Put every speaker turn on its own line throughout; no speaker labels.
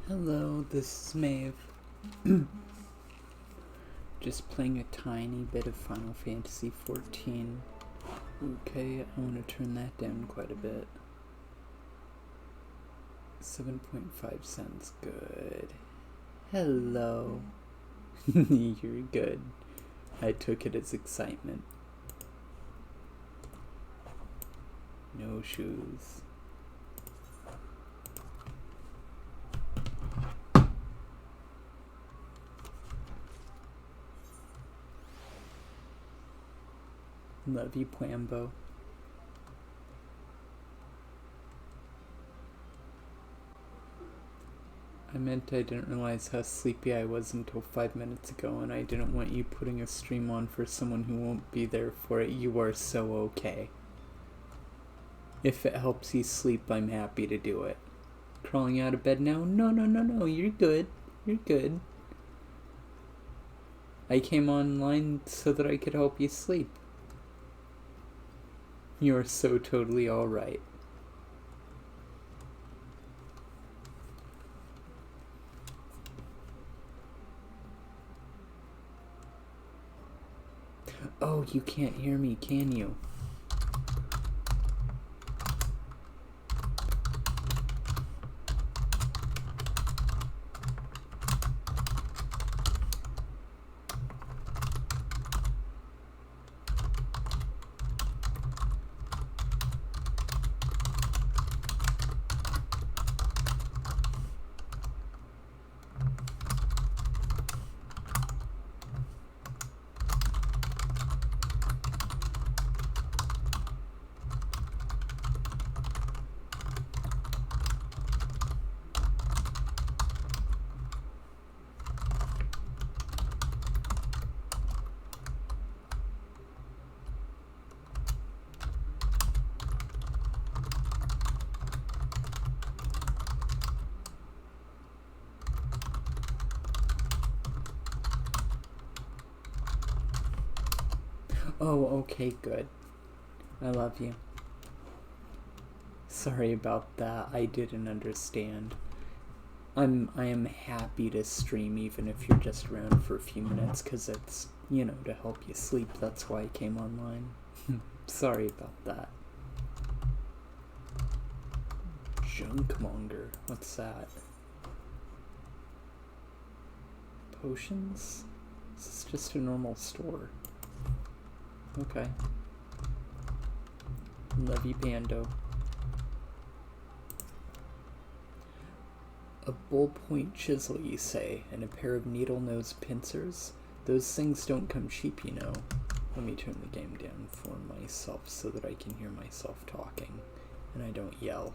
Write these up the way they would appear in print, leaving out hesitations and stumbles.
Hello, this is Maeve. Just playing a tiny bit of Final Fantasy XIV. Okay, I want to turn that down quite a bit. 7.5 sounds good. Hello. You're good. I took it as excitement. No shoes. Love you, Plambo. I meant I didn't realize how sleepy I was until 5 minutes ago, and I didn't want you putting a stream on for someone who won't be there for it. You are so okay. If it helps you sleep, I'm happy to do it. Crawling out of bed now? No, you're good. You're good. I came online so that I could help you sleep. You're so totally alright. Oh, you can't hear me, can you? Oh, okay, good. I love you. Sorry about that. I didn't understand. I am happy to stream even if you're just around for a few minutes, because it's, to help you sleep. That's why I came online. Sorry about that. Junkmonger. What's that? Potions? This is just a normal store. Okay. Love you, Pando. A ballpoint chisel, you say, and a pair of needle-nose pincers? Those things don't come cheap, you know. Let me turn the game down for myself so that I can hear myself talking, and I don't yell.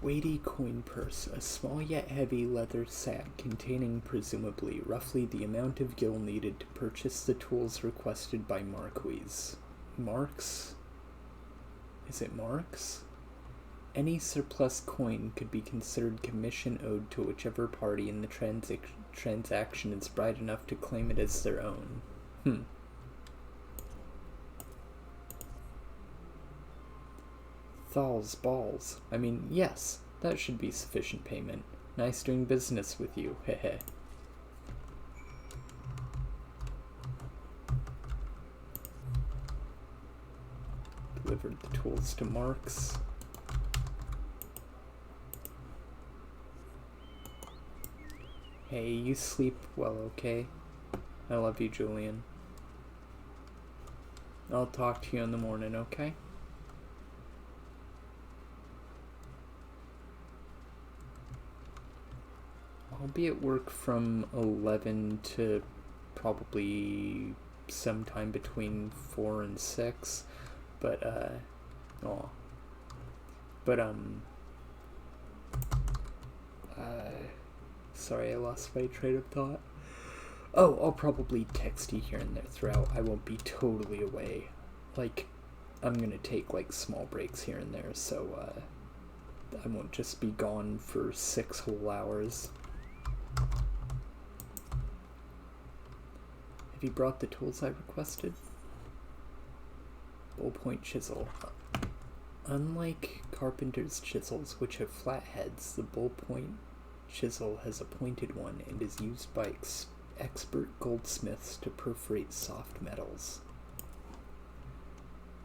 Weighty coin purse, a small yet heavy leather sack containing presumably roughly the amount of gil needed to purchase the tools requested by Marquise. Marks? Is it Marks? Any surplus coin could be considered commission owed to whichever party in the transaction is bright enough to claim it as their own. Thal's balls. I mean, yes, that should be sufficient payment. Nice doing business with you, heh. Delivered the tools to Marks. Hey, you sleep well, okay? I love you, Julian. I'll talk to you in the morning, okay? I'll be at work from 11 to probably sometime between 4 and 6, sorry, I lost my train of thought. Oh, I'll probably text you here and there throughout. I won't be totally away. I'm gonna take, small breaks here and there, so, I won't just be gone for 6 whole hours. Have you brought the tools I requested? Ballpoint chisel. Unlike carpenter's chisels, which have flat heads, the ballpoint chisel has a pointed one and is used by expert goldsmiths to perforate soft metals.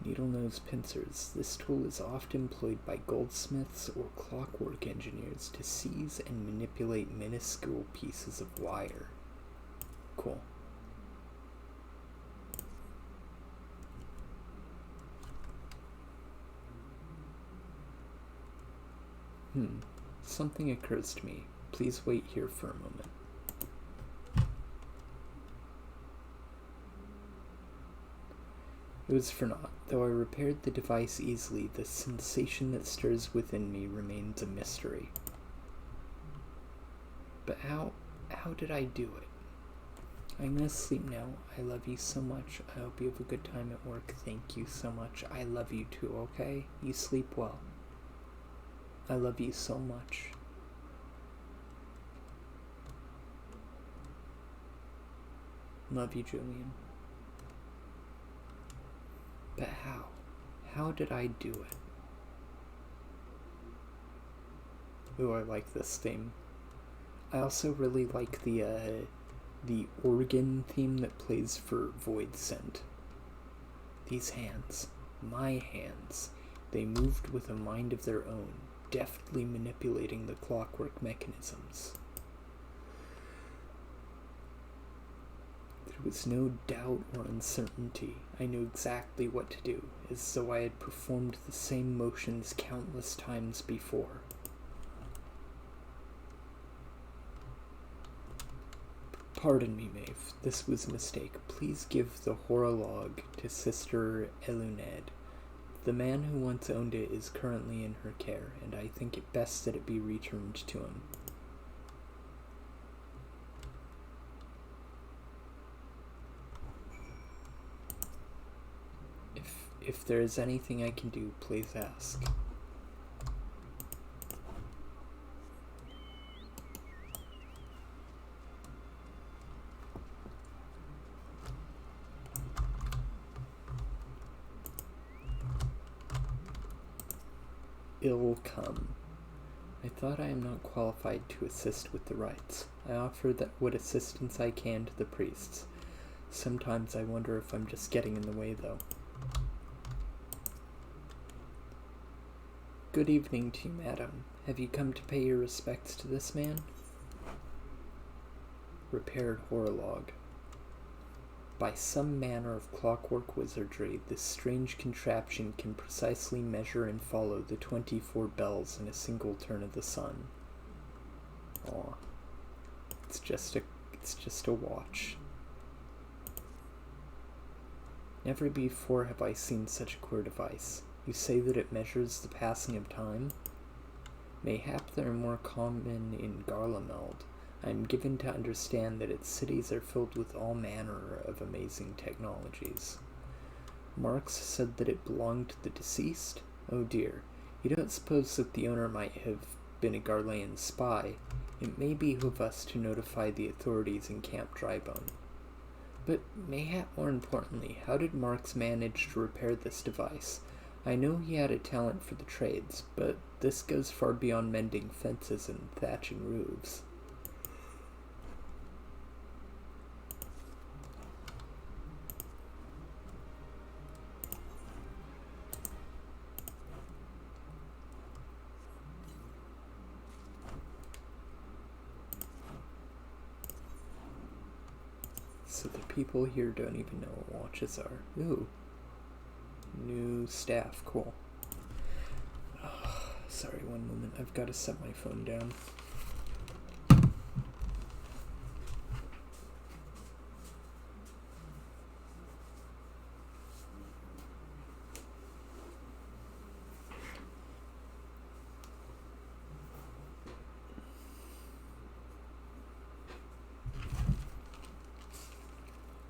Needle nose pincers. This tool is often employed by goldsmiths or clockwork engineers to seize and manipulate minuscule pieces of wire. Cool. Something occurs to me. Please wait here for a moment. It was for naught. Though I repaired the device easily, the sensation that stirs within me remains a mystery. But how did I do it? I'm gonna sleep now. I love you so much. I hope you have a good time at work. Thank you so much. I love you too, okay? You sleep well. I love you so much. Love you, Julian. But how? How did I do it? Ooh, I like this theme. I also really like the organ theme that plays for Void Scent. These hands, my hands, they moved with a mind of their own, deftly manipulating the clockwork mechanisms. There was no doubt or uncertainty. I knew exactly what to do, as though I had performed the same motions countless times before. Pardon me, Maeve. This was a mistake. Please give the horologe to Sister Eluned. The man who once owned it is currently in her care, and I think it best that it be returned to him. If there is anything I can do, please ask. Ill come. I thought I am not qualified to assist with the rites. I offer what assistance I can to the priests. Sometimes I wonder if I'm just getting in the way, though. Good evening to you, madam. Have you come to pay your respects to this man? Repaired horologe. By some manner of clockwork wizardry, this strange contraption can precisely measure and follow the 24 bells in a single turn of the sun. Aw. It's just a watch. Never before have I seen such a queer device. You say that it measures the passing of time? Mayhap they are more common in Garlemald. I am given to understand that its cities are filled with all manner of amazing technologies. Marx said that it belonged to the deceased? Oh dear, you don't suppose that the owner might have been a Garlean spy? It may behoove us to notify the authorities in Camp Drybone. But mayhap more importantly, how did Marx manage to repair this device? I know he had a talent for the trades, but this goes far beyond mending fences and thatching roofs. So the people here don't even know what watches are. Ooh. New staff, cool. Oh, sorry, one moment. I've got to set my phone down.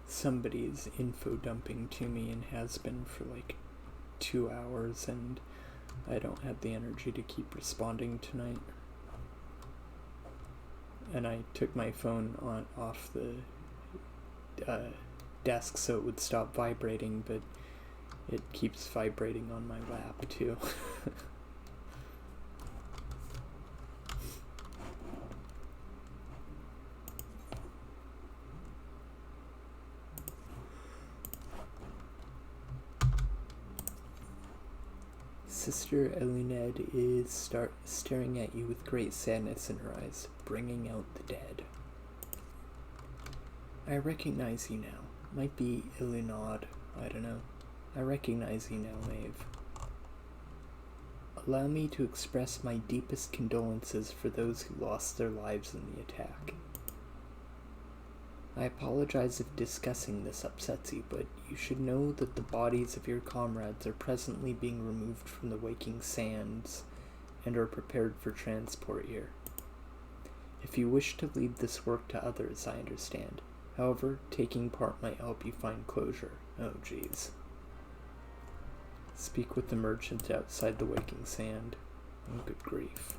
Somebody's info dumping to me and has been for like 2 hours, and I don't have the energy to keep responding tonight. And I took my phone off the desk so it would stop vibrating, but It keeps vibrating on my lap, too. Sister Elined is staring at you with great sadness in her eyes, bringing out the dead. I recognize you now. Might be Elinod, I don't know. I recognize you now, Maeve. Allow me to express my deepest condolences for those who lost their lives in the attack. I apologize if discussing this upsets you, but you should know that the bodies of your comrades are presently being removed from the waking sands and are prepared for transport here. If you wish to leave this work to others, I understand. However, taking part might help you find closure. Oh, jeez. Speak with the merchant outside the waking sand. Oh, good grief.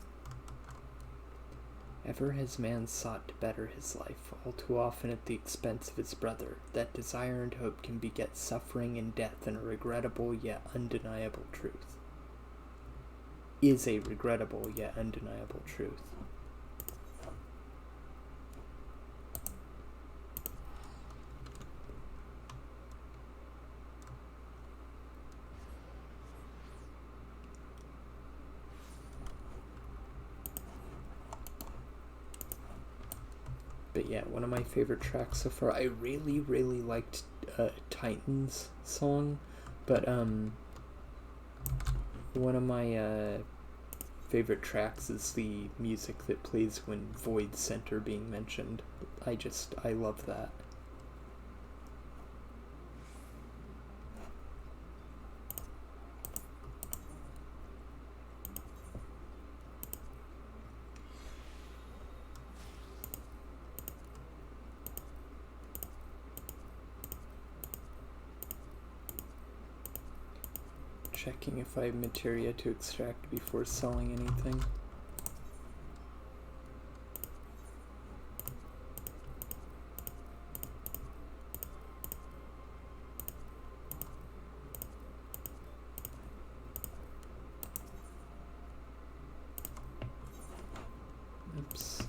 Ever has man sought to better his life, all too often at the expense of his brother. That desire and hope can beget suffering and death, and a regrettable yet undeniable truth. Is a regrettable yet undeniable truth. But yeah, one of my favorite tracks so far. I really, really liked Titan's song, but one of my favorite tracks is the music that plays when Void Center being mentioned. I love that. Checking if I have materia to extract before selling anything. Oops.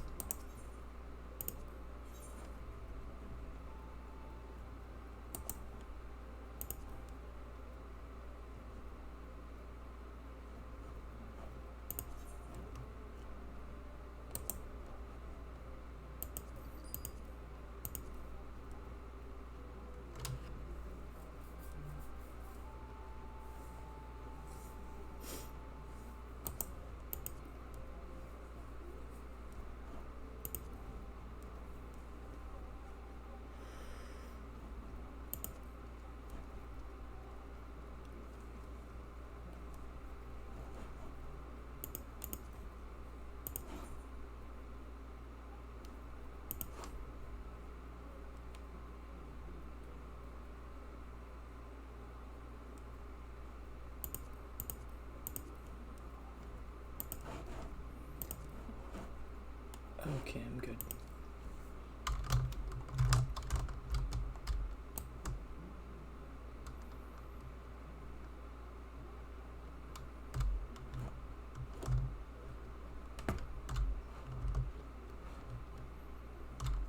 Okay, I'm good.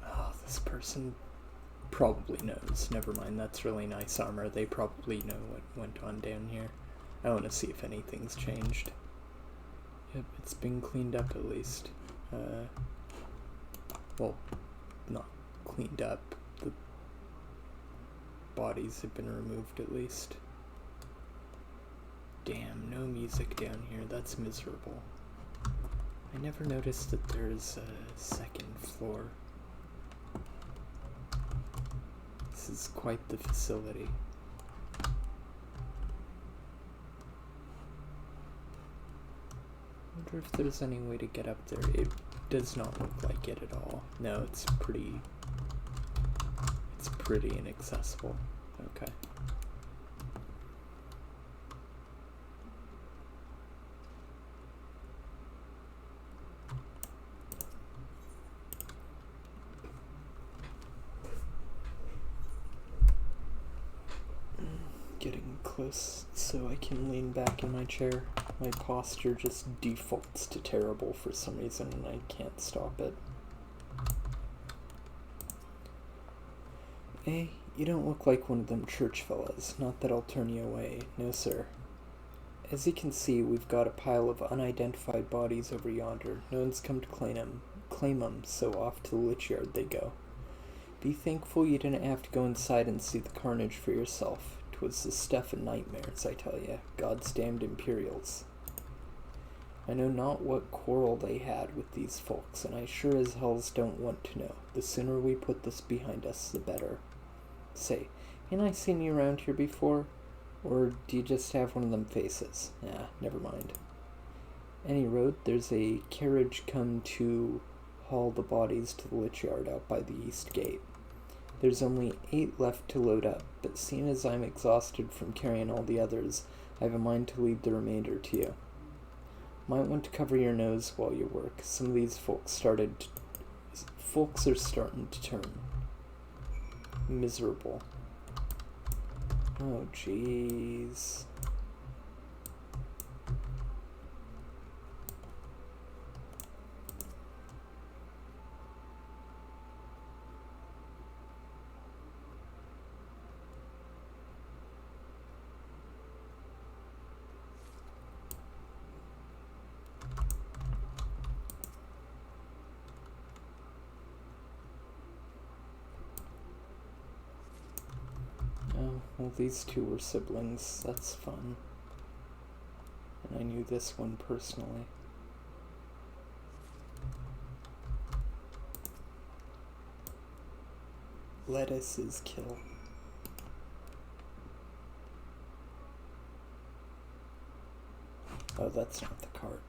Oh, this person probably knows. Never mind, that's really nice armor. They probably know what went on down here. I want to see if anything's changed. Yep, it's been cleaned up at least. Well, not cleaned up. The bodies have been removed at least. Damn, no music down here. That's miserable. I never noticed that there's a second floor. This is quite the facility. I wonder if there's any way to get up there. It does not look like it at all. No, it's pretty inaccessible. Okay. Getting close. close so I can lean back in my chair. My posture just defaults to terrible for some reason and I can't stop it. Hey, you don't look like one of them church fellas. Not that I'll turn you away. No, sir. As you can see, we've got a pile of unidentified bodies over yonder. No one's come to claim 'em, so off to the lich yard they go. Be thankful you didn't have to go inside and see the carnage for yourself. 'Twas the stuff of nightmares, I tell you. God's damned Imperials. I know not what quarrel they had with these folks, and I sure as hells don't want to know. The sooner we put this behind us, the better. Say, ain't I seen you around here before? Or do you just have one of them faces? Nah, never mind. Any road, there's a carriage come to haul the bodies to the lich yard out by the east gate. There's only 8 left to load up, but seeing as I'm exhausted from carrying all the others, I have a mind to leave the remainder to you. Might want to cover your nose while you work. Some of these folks are starting to turn miserable. Oh, jeez. Well, these two were siblings. That's fun. And I knew this one personally. Lettuce's kill. Oh, that's not the cart.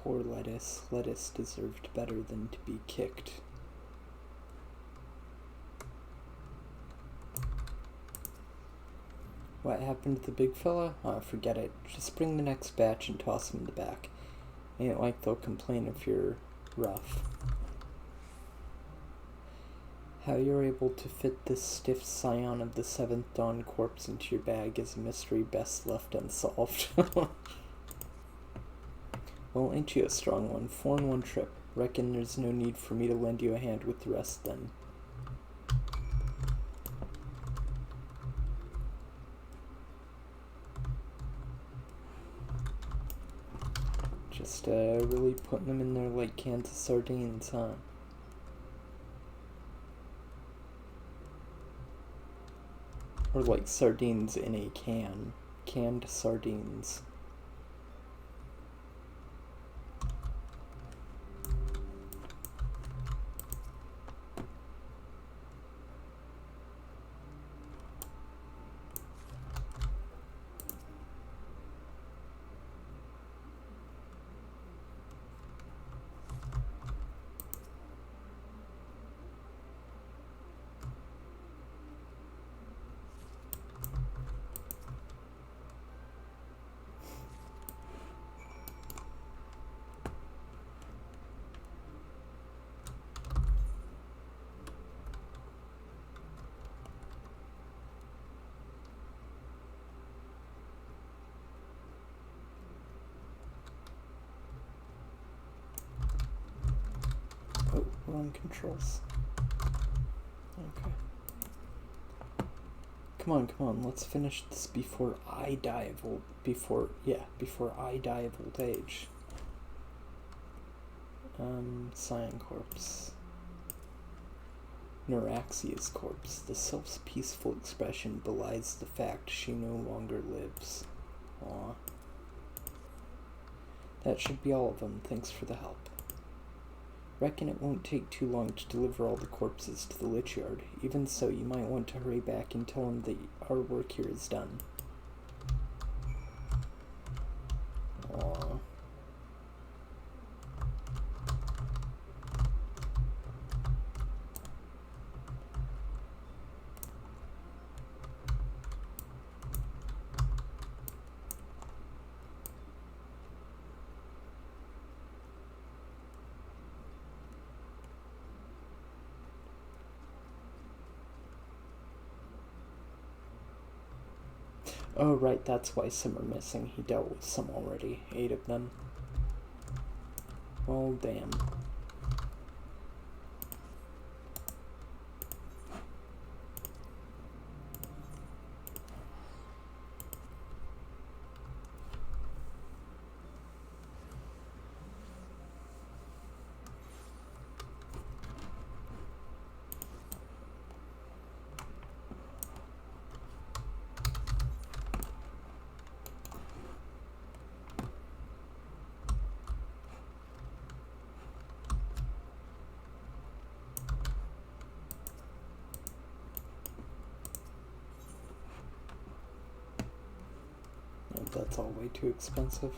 Poor Lettuce. Lettuce deserved better than to be kicked. What happened to the big fella? Oh, forget it. Just bring the next batch and toss him in the back. Ain't like they'll complain if you're rough. How you're able to fit this stiff scion of the 7th Dawn corpse into your bag is a mystery best left unsolved. Well, ain't you a strong one? 4 in 1 trip. Reckon there's no need for me to lend you a hand with the rest then. Just really putting them in there like cans of sardines, huh? Or like sardines in a can. Canned sardines. Oh, wrong controls. Okay. Come on, let's finish this before I die of old age. Cyan corpse. Neuraxia's corpse. The sylph's peaceful expression belies the fact she no longer lives. Aw. That should be all of them. Thanks for the help. Reckon it won't take too long to deliver all the corpses to the lich yard. Even so, you might want to hurry back and tell them that our work here is done. Aww. Oh, right, that's why some are missing. He dealt with some already. 8 of them. Oh, damn. That's all way too expensive.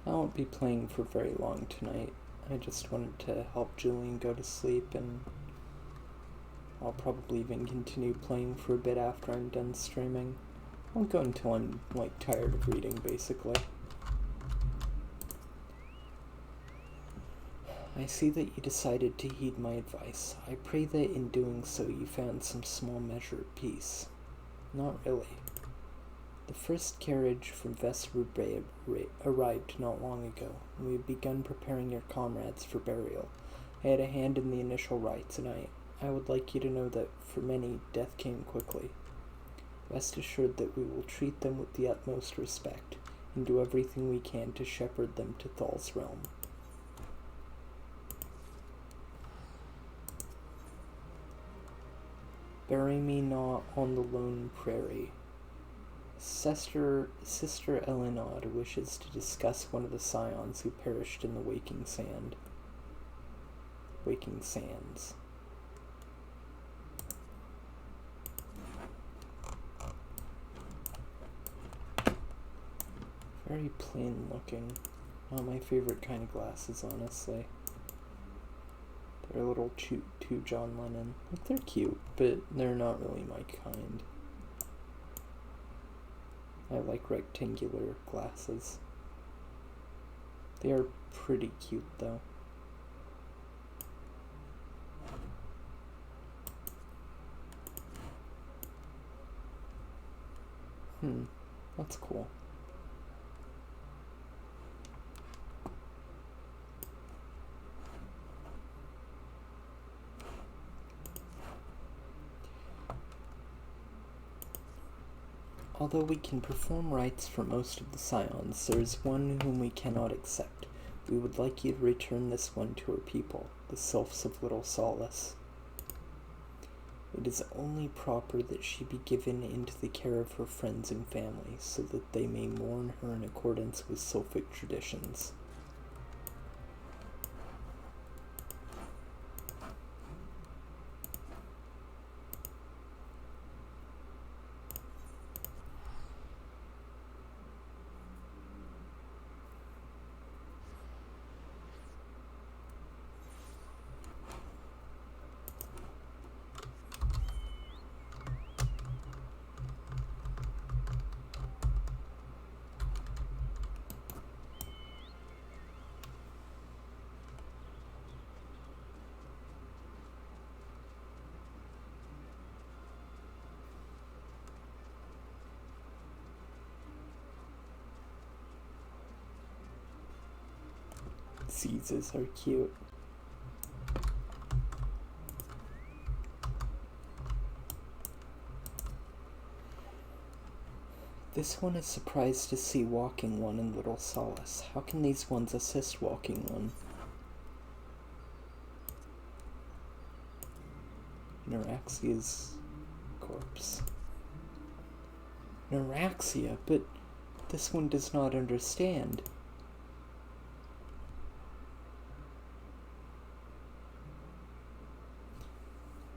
I won't be playing for very long tonight. I just wanted to help Julian go to sleep, and I'll probably even continue playing for a bit after I'm done streaming. I won't go until I'm, tired of reading, basically. I see that you decided to heed my advice. I pray that in doing so you found some small measure of peace. Not really. The first carriage from Vesper Bay arrived not long ago, and we had begun preparing your comrades for burial. I had a hand in the initial rites, and I would like you to know that for many, death came quickly. Rest assured that we will treat them with the utmost respect, and do everything we can to shepherd them to Thal's realm. Bury me not on the lone prairie. Sister Elinod wishes to discuss one of the scions who perished in the Waking Sands. Very plain looking. Not my favorite kind of glasses, honestly. They're a little too John Lennon. They're cute, but they're not really my kind. I like rectangular glasses. They are pretty cute, though. That's cool. Although we can perform rites for most of the scions, there is one whom we cannot accept. We would like you to return this one to her people, the Sylphs of Little Solace. It is only proper that she be given into the care of her friends and family, so that they may mourn her in accordance with Sylphic traditions. Diseases are cute. This one is surprised to see walking one in Little Solace. How can these ones assist walking one? Neuraxia's corpse. Neuraxia, but this one does not understand.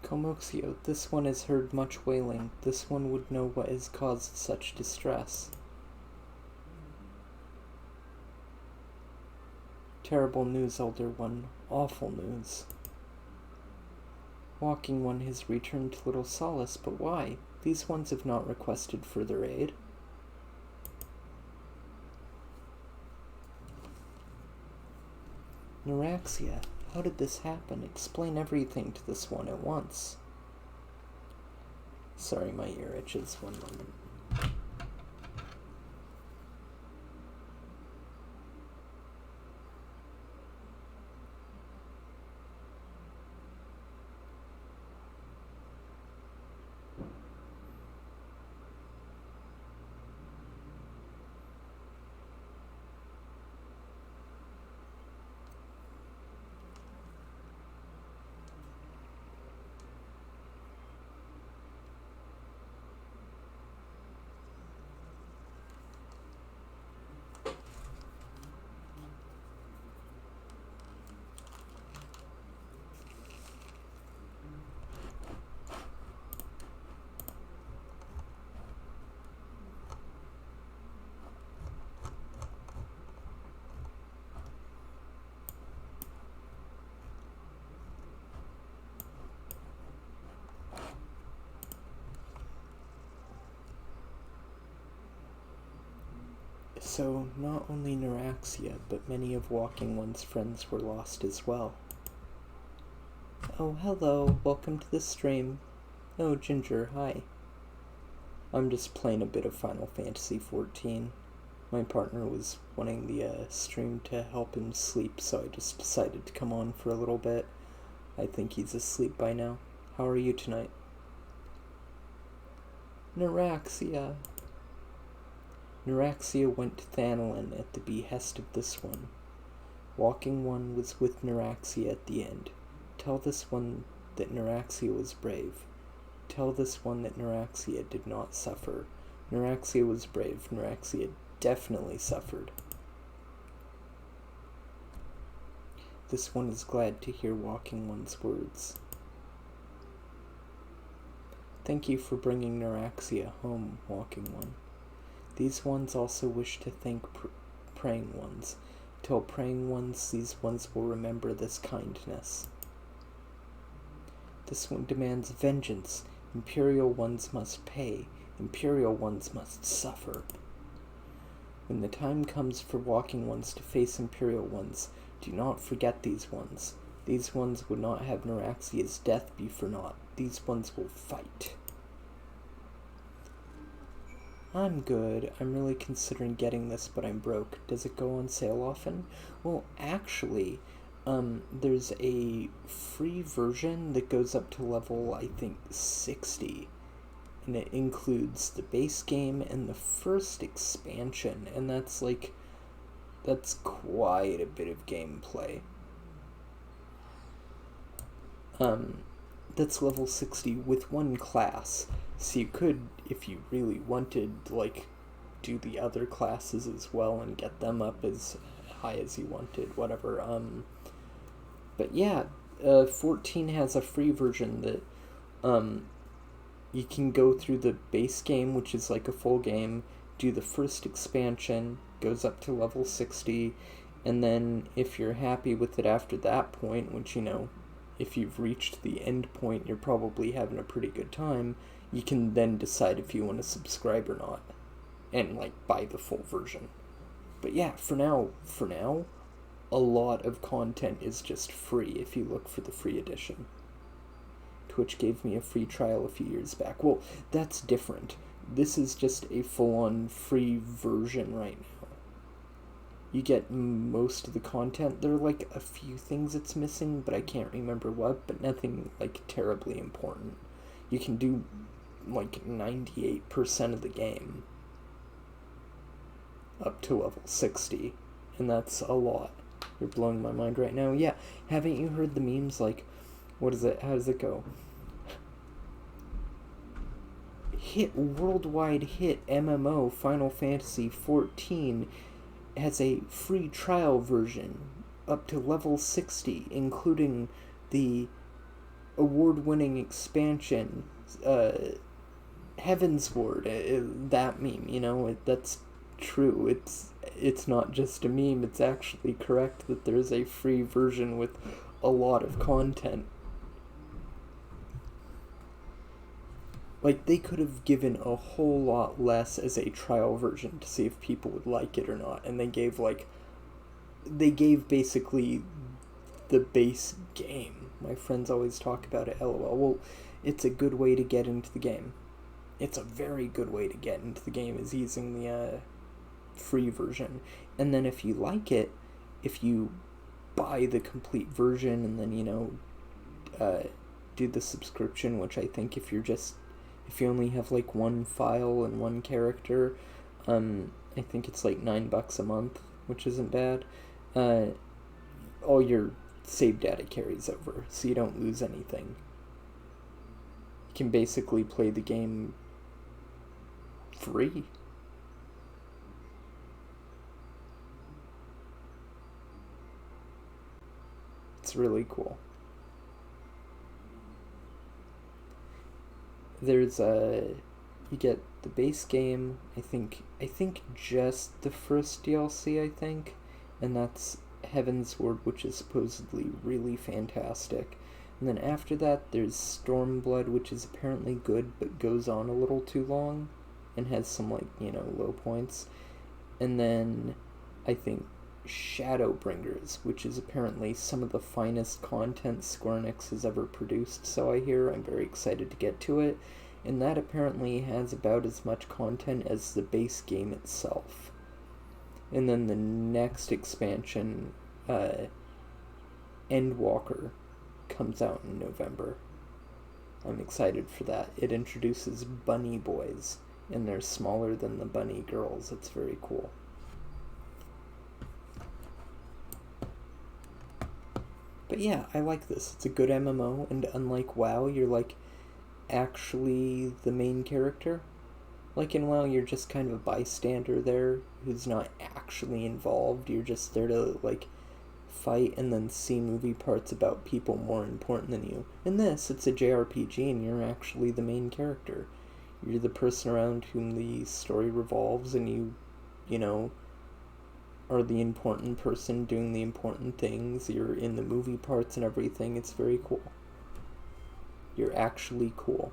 Comoxio, this one has heard much wailing. This one would know what has caused such distress. Terrible news, Elder One. Awful news. Walking One has returned to Little Solace, but why? These ones have not requested further aid. Neuraxia, how did this happen? Explain everything to this one at once. Sorry, my ear itches. One moment. So, not only Neuraxia, but many of Walking One's friends were lost as well. Oh, hello, welcome to the stream. Oh, Ginger, hi. I'm just playing a bit of Final Fantasy XIV. My partner was wanting the stream to help him sleep, so I just decided to come on for a little bit. I think he's asleep by now. How are you tonight? Neuraxia. Neuraxia went to Thanalan at the behest of this one. Walking One was with Neuraxia at the end. Tell this one that Neuraxia was brave. Tell this one that Neuraxia did not suffer. Neuraxia was brave. Neuraxia definitely suffered. This one is glad to hear Walking One's words. Thank you for bringing Neuraxia home, Walking One. These ones also wish to thank Praying Ones. Tell Praying Ones these ones will remember this kindness. This one demands vengeance. Imperial Ones must pay. Imperial Ones must suffer. When the time comes for Walking Ones to face Imperial Ones, do not forget these ones. These ones would not have Neuraxia's death be for naught. These ones will fight. I'm good. I'm really considering getting this, but I'm broke. Does it go on sale often? Well, actually, there's a free version that goes up to level, I think, 60. And it includes the base game and the first expansion. And that's quite a bit of gameplay. That's level 60 with one class. So you could, if you really wanted, do the other classes as well and get them up as high as you wanted, whatever. But yeah, 14 has a free version that, you can go through the base game, which is like a full game, do the first expansion, goes up to level 60, and then if you're happy with it after that point, which, if you've reached the end point, you're probably having a pretty good time, you can then decide if you want to subscribe or not, and, buy the full version. But yeah, for now, a lot of content is just free if you look for the free edition. Twitch gave me a free trial a few years back. Well, that's different. This is just a full-on free version right now. You get most of the content. There are, a few things it's missing, but I can't remember what, but nothing, terribly important. You can do 98% of the game up to level 60, and that's a lot. You're blowing my mind right now. Yeah, haven't you heard the memes, what is it, how does it go? Worldwide hit MMO Final Fantasy XIV has a free trial version up to level 60, including the award-winning expansion, Heaven's Ward, that meme, that's true. It's not just a meme, it's actually correct that there's a free version with a lot of content. Like, they could have given a whole lot less as a trial version to see if people would like it or not. And they gave basically the base game. My friends always talk about it, lol. Well, it's a good way to get into the game. It's a very good way to get into the game, is using the free version. And then if you like it, if you buy the complete version and then, do the subscription, which I think if you only have like one file and one character, I think it's like $9 a month, which isn't bad. All your save data carries over, so you don't lose anything. You can basically play the game free. It's really cool. There's you get the base game, I think just the first DLC, I think, and that's Heaven's Word, which is supposedly really fantastic. And then after that, there's Stormblood, which is apparently good, but goes on a little too long, and has some, low points. And then, I think, Shadowbringers, which is apparently some of the finest content Square Enix has ever produced, so I hear. I'm very excited to get to it. And that apparently has about as much content as the base game itself. And then the next expansion, Endwalker, comes out in November. I'm excited for that. It introduces bunny boys, and they're smaller than the bunny girls. It's very cool. But yeah, I like this. It's a good MMO, and unlike WoW, you're actually the main character. Like in WoW, you're just kind of a bystander there who's not actually involved. You're just there to fight and then see movie parts about people more important than you. In this, it's a JRPG and you're actually the main character. You're the person around whom the story revolves, and you are the important person doing the important things. You're in the movie parts and everything. It's very cool. You're actually cool.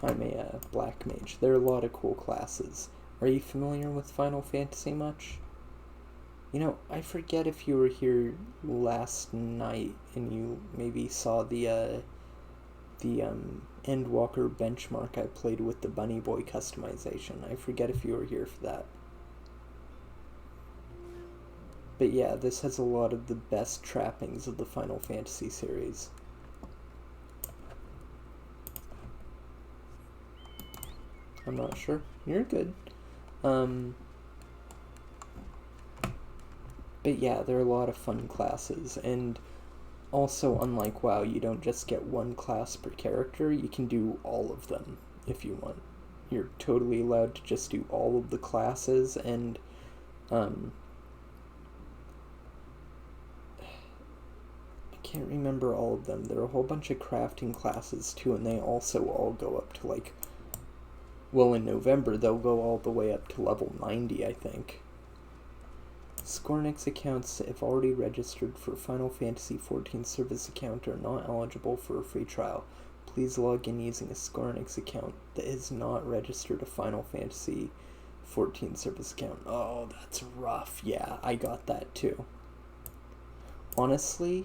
I'm a black mage. There are a lot of cool classes. Are you familiar with Final Fantasy much? I forget if you were here last night and you maybe saw the Endwalker benchmark I played with the Bunny Boy customization. I forget if you were here for that. But yeah, this has a lot of the best trappings of the Final Fantasy series. I'm not sure. You're good. But yeah, there are a lot of fun classes, and also, unlike WoW, you don't just get one class per character. You can do all of them if you want. You're totally allowed to just do all of the classes, and I can't remember all of them. There are a whole bunch of crafting classes too, and they also all go up to in November they'll go all the way up to level 90, I think. Square Enix accounts if already registered for Final Fantasy XIV service account are not eligible for a free trial. Please log in using a Square Enix account that is not registered a Final Fantasy XIV service account. Oh, that's rough. Yeah, I got that too. Honestly,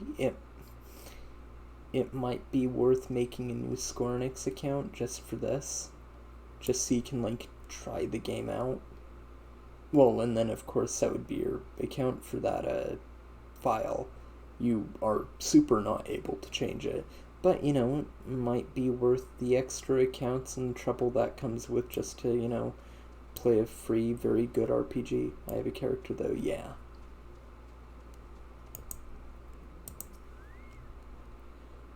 it might be worth making a new Square Enix account just for this. Just so you can try the game out. Well, and then of course that would be your account for that file. You are super not able to change it. But, it might be worth the extra accounts and trouble that comes with just to, play a free, very good RPG. I have a character though, yeah.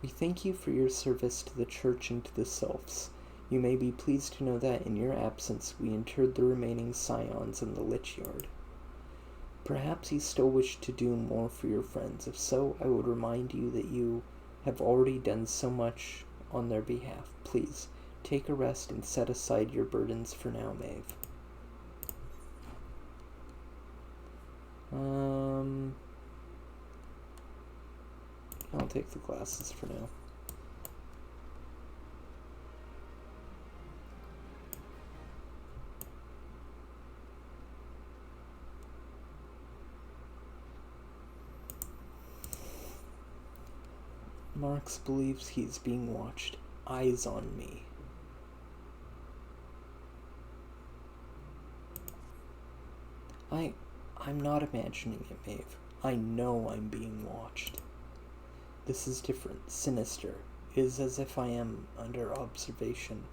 We thank you for your service to the church and to the sylphs. You may be pleased to know that in your absence we interred the remaining scions in the Lich Yard. Perhaps you still wish to do more for your friends. If so, I would remind you that you have already done so much on their behalf. Please, take a rest and set aside your burdens for now, Maeve. I'll take the glasses for now. Marx believes he's being watched. Eyes on me. I'm not imagining it, Maeve. I know I'm being watched. This is different, sinister. It is as if I am under observation.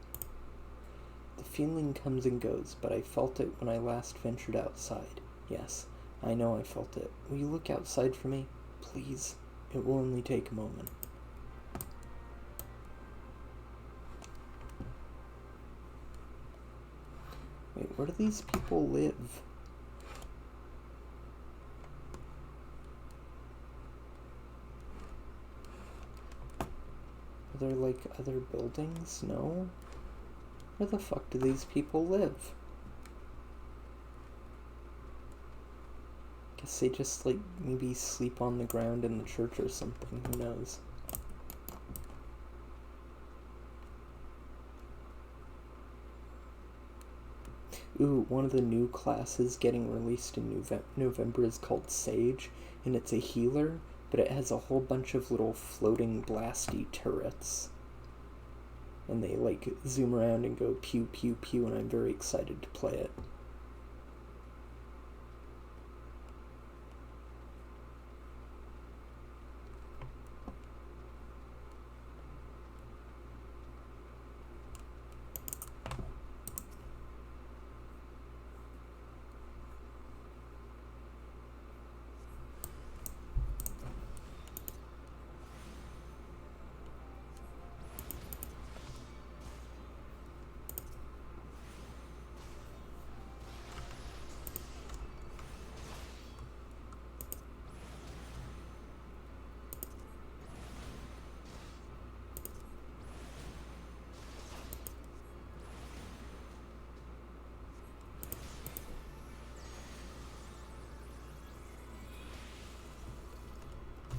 The feeling comes and goes, but I felt it when I last ventured outside. Yes, I know I felt it. Will you look outside for me? Please. It will only take a moment. Wait, where do these people live? Are there, like, other buildings? No? Where the fuck do these people live? Guess they just, like, maybe sleep on the ground in the church or something. Who knows? Ooh, one of the new classes getting released in November is called Sage, and it's a healer, but it has a whole bunch of little floating blasty turrets. And they, like, zoom around and go pew pew pew, and I'm very excited to play it.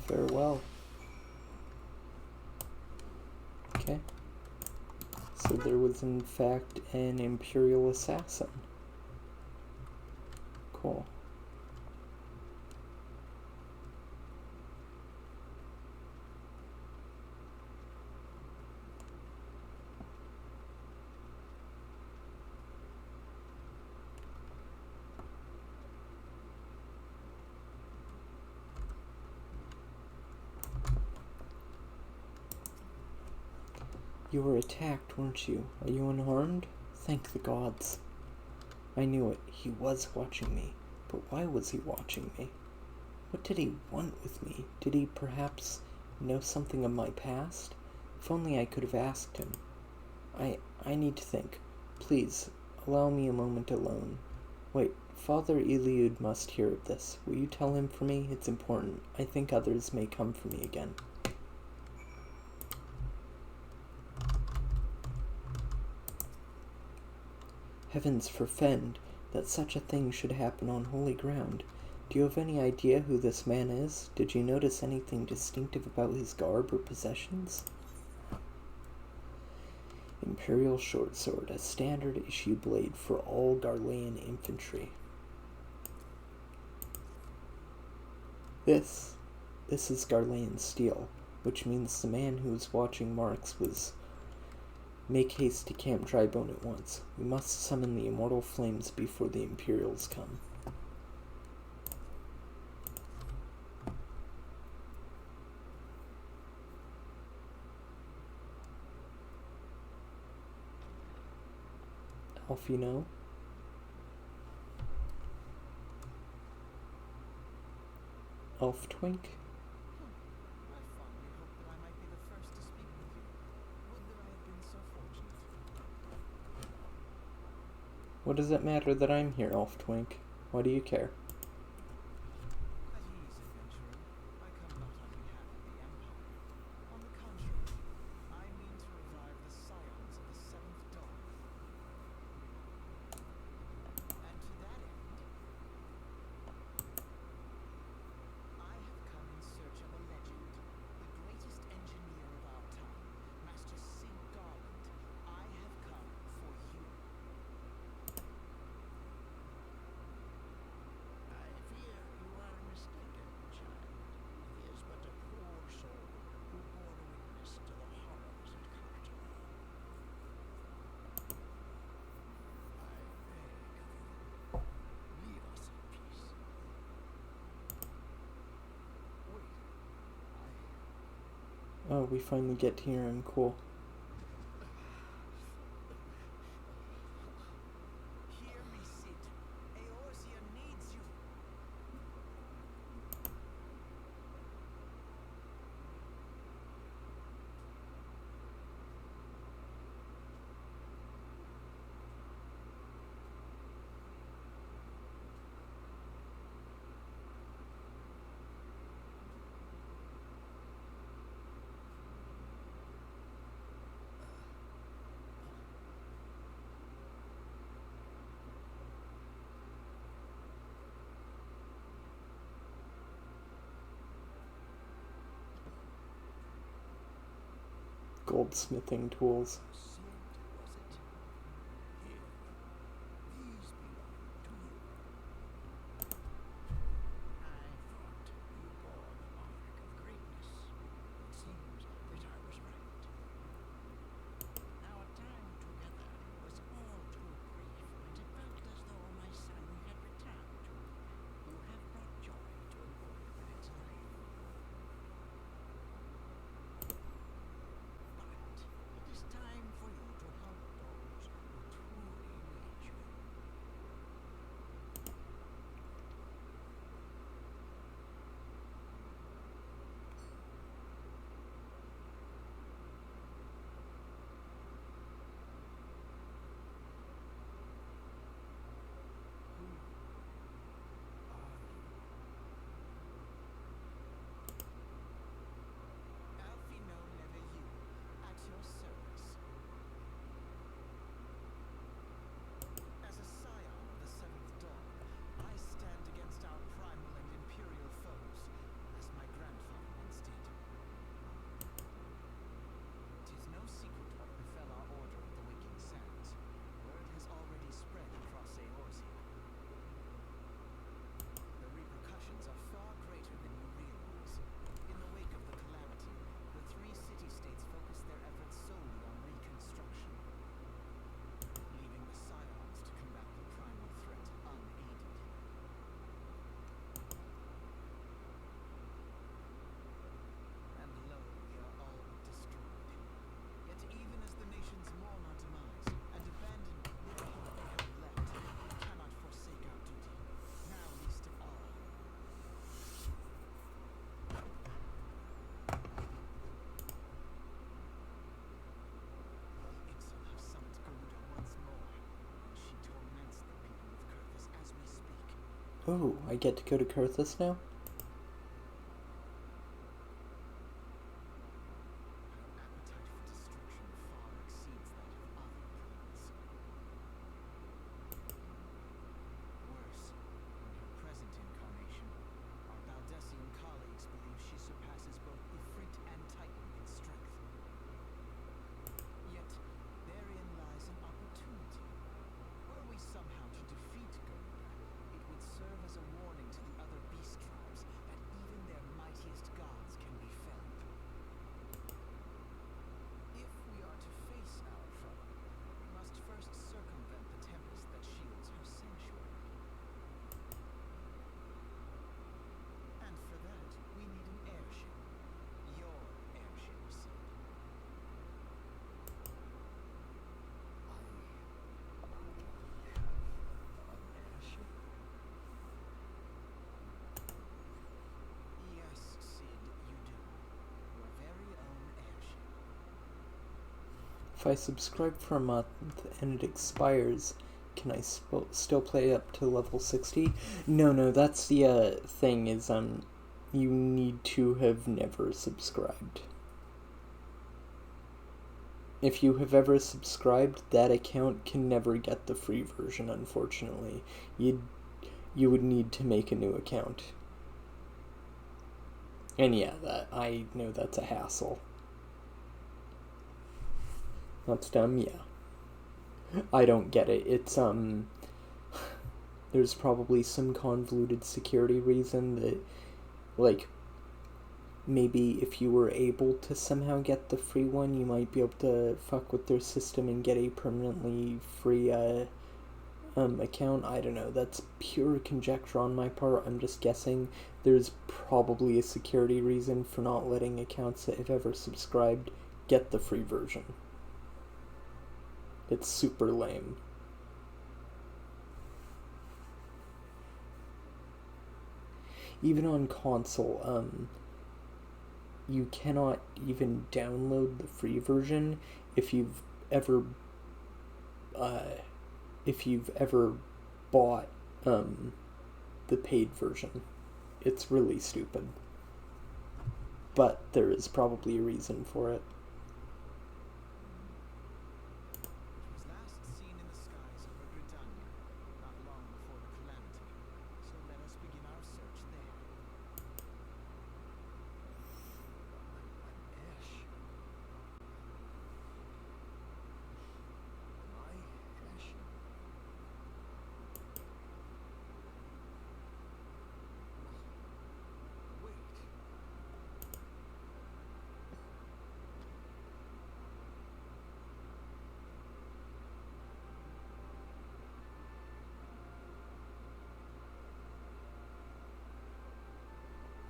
Farewell. Okay. So there was in fact an Imperial assassin. Cool. You were attacked, weren't you? Are you unharmed? Thank the gods. I knew it. He was watching me. But why was he watching me? What did he want with me? Did he perhaps know something of my past? If only I could have asked him. I need to think. Please, allow me a moment alone. Wait, Father Eliud must hear of this. Will you tell him for me? It's important. I think others may come for me again. Heavens forfend that such a thing should happen on holy ground. Do you have any idea who this man is? Did you notice anything distinctive about his garb or possessions? Imperial short sword, a standard issue blade for all Garlean infantry. This is Garlean steel, which means the man who was watching Marx was... Make haste to Camp Drybone at once. We must summon the immortal flames before the Imperials come. Elf, you know? Elf Twink? What does it matter that I'm here, Elf Twink? Why do you care? Oh, we finally get to hear him. Cool.
Hear me, Sid. Eorzea needs you.
Goldsmithing tools.
Sid, was it? Here. These belong to you. I thought you bore the mark of greatness. It seems that I was right. Our time together was all too brief, and it felt as though my son had returned. You have brought joy to an old man's life. But it is time for you to help those who truly need you. Who are you? Alfino Leveillou, at your service. As a scion of the Seventh Dawn, I stand against our primal and imperial foes, as my grandfather once did. 'Tis no secret what befell our order of the Waking Sands. Word has already spread across Eorzea. The repercussions are far greater than you realize. In the wake of the calamity, the three city-states focused their efforts solely on reconstruction, leaving the scions to combat the primal threat unaided. And lo, we are all but destroyed. Yet even as the nations mourn our demise and abandon what hope they have left, we cannot forsake our duty. Now least of all. The Ixal have summoned Garuda once more, and she torments the people of Kurthus as we speak.
Oh, I get to go to Kurthus now?
Her appetite for destruction far exceeds that of other queens. Worse, in her present incarnation, our Baldessian colleagues believe she surpasses both Ifrit and Titan in strength. Yet, therein lies an opportunity. Were we somehow to defeat Garuda, it would serve as a warning to the other beast tribes that even their mightiest gods can be felled. If we are to face our trouble, we must first circumvent the tempest that shields her sanctuary. And for that, we need an airship. Your airship, Sid. Yes, Sid, you do. Your very own airship.
If I subscribe for a month and it expires, can I still play up to level 60? No, that's the thing is, you need to have never subscribed. If you have ever subscribed, that account can never get the free version, unfortunately. You would need to make a new account. And yeah, I know that's a hassle. That's dumb, yeah. I don't get it. It's, there's probably some convoluted security reason that, like, maybe if you were able to somehow get the free one, you might be able to fuck with their system and get a permanently free account. I don't know. That's pure conjecture on my part. I'm just guessing. There's probably a security reason for not letting accounts that have ever subscribed get the free version. It's super lame. Even on console, you cannot even download the free version if you've ever bought the paid version. It's really stupid, but there is probably a reason for it.
It was last seen in the skies over Britannia, not long before the calamity. So let us begin our search there.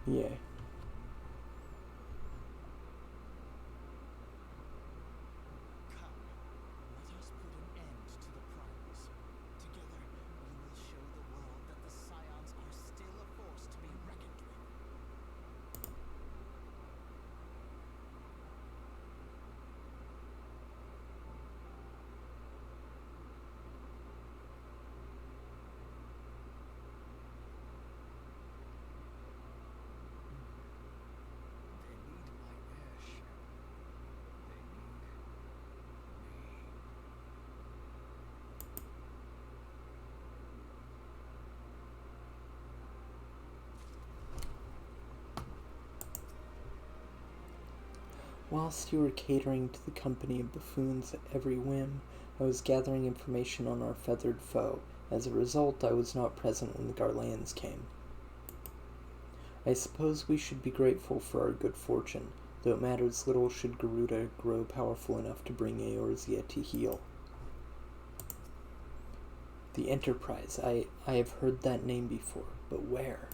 Yeah.
Come, let us put an end to the primes. Together, we will show the world that the Scions are still a force to be reckoned with. They need my airship. They need me.
Whilst you were catering to the company of buffoons at every whim, I was gathering information on our feathered foe. As a result, I was not present when the Garleans came. I suppose we should be grateful for our good fortune, though it matters little should Garuda grow powerful enough to bring Eorzea to heel. The Enterprise. I have heard that name before, but where?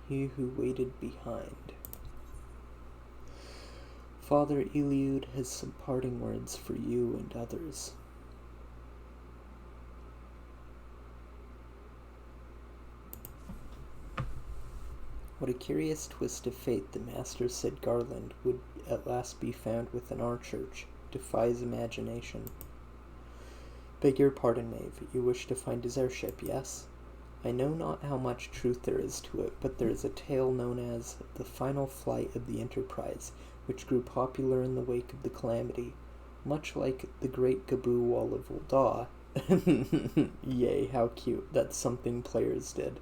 He who waited behind. Father Eliud has some parting words for you and others. What a curious twist of fate. The Master said Garland would at last be found within our church. Defies imagination. Beg your pardon, Maeve. You wish to find his airship, yes? I know not how much truth there is to it, but there is a tale known as the final flight of the Enterprise, which grew popular in the wake of the calamity, much like the Great Gaboo Wall of Ul'dah. Yay, how cute. That's something players did.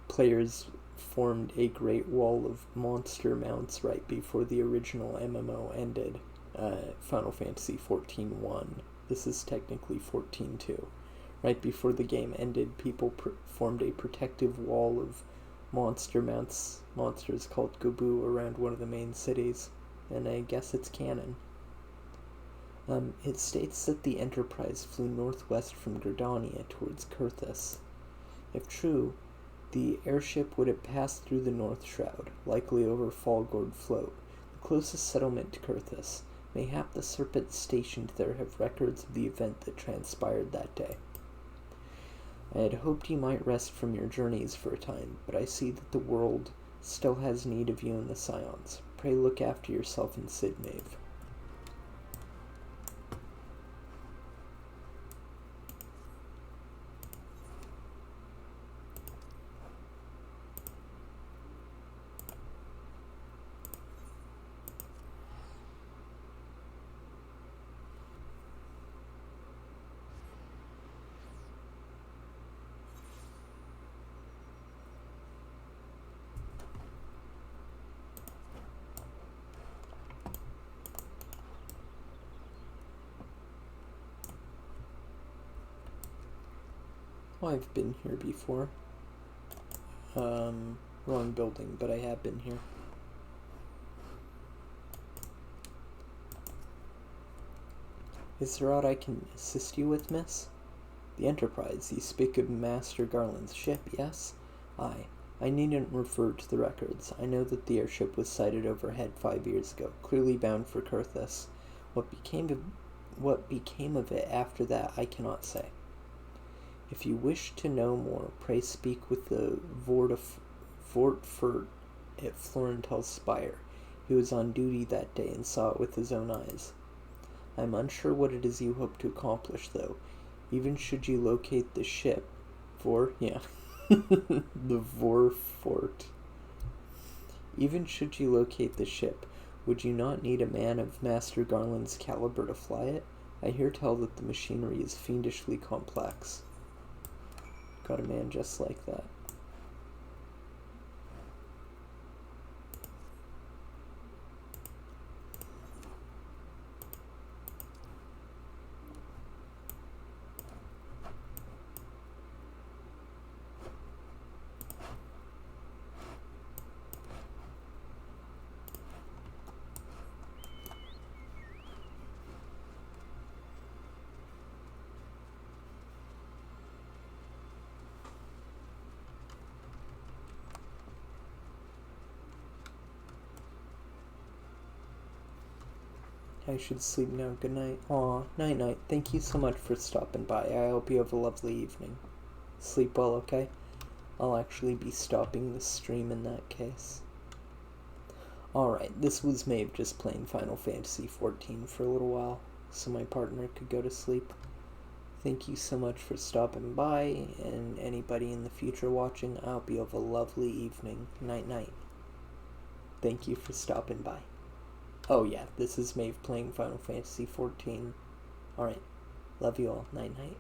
Players formed a great wall of monster mounts right before the original MMO ended. Final Fantasy XIV 1. This is technically 14.2. Right before the game ended, people formed a protective wall of monsters called Gaboo around one of the main cities, and I guess it's canon. It states that the Enterprise flew northwest from Gridania towards Kurthus. If true, the airship would have passed through the North Shroud, likely over Falgord Float, the closest settlement to Kurthus. Mayhap the Serpents stationed there have records of the event that transpired that day. I had hoped you might rest from your journeys for a time, but I see that the world still has need of you and the Scions. Pray look after yourself and Sid, Maeve. Oh, I've been here before. Wrong building, but I have been here. Is there aught I can assist you with, miss? The Enterprise. You speak of Master Garland's ship, yes? Aye. I needn't refer to the records. I know that the airship was sighted overhead 5 years ago, clearly bound for Kurthus. What became of it after that, I cannot say. If you wish to know more, pray speak with the Vortfurt at Florentel's Spire. He was on duty that day and saw it with his own eyes. I am unsure what it is you hope to accomplish, though. Even should you locate the ship, the Vorfort. Even should you locate the ship, would you not need a man of Master Garland's caliber to fly it? I hear tell that the machinery is fiendishly complex. Got a man just like that. I should sleep now. Good night. Aw, night-night. Thank you so much for stopping by. I hope you have a lovely evening. Sleep well, okay? I'll actually be stopping the stream in that case. Alright, this was Maeve just playing Final Fantasy XIV for a little while, so my partner could go to sleep. Thank you so much for stopping by, and anybody in the future watching, I hope you have a lovely evening. Night-night. Thank you for stopping by. Oh yeah, this is Maeve playing Final Fantasy XIV. Alright, love you all. Night-night.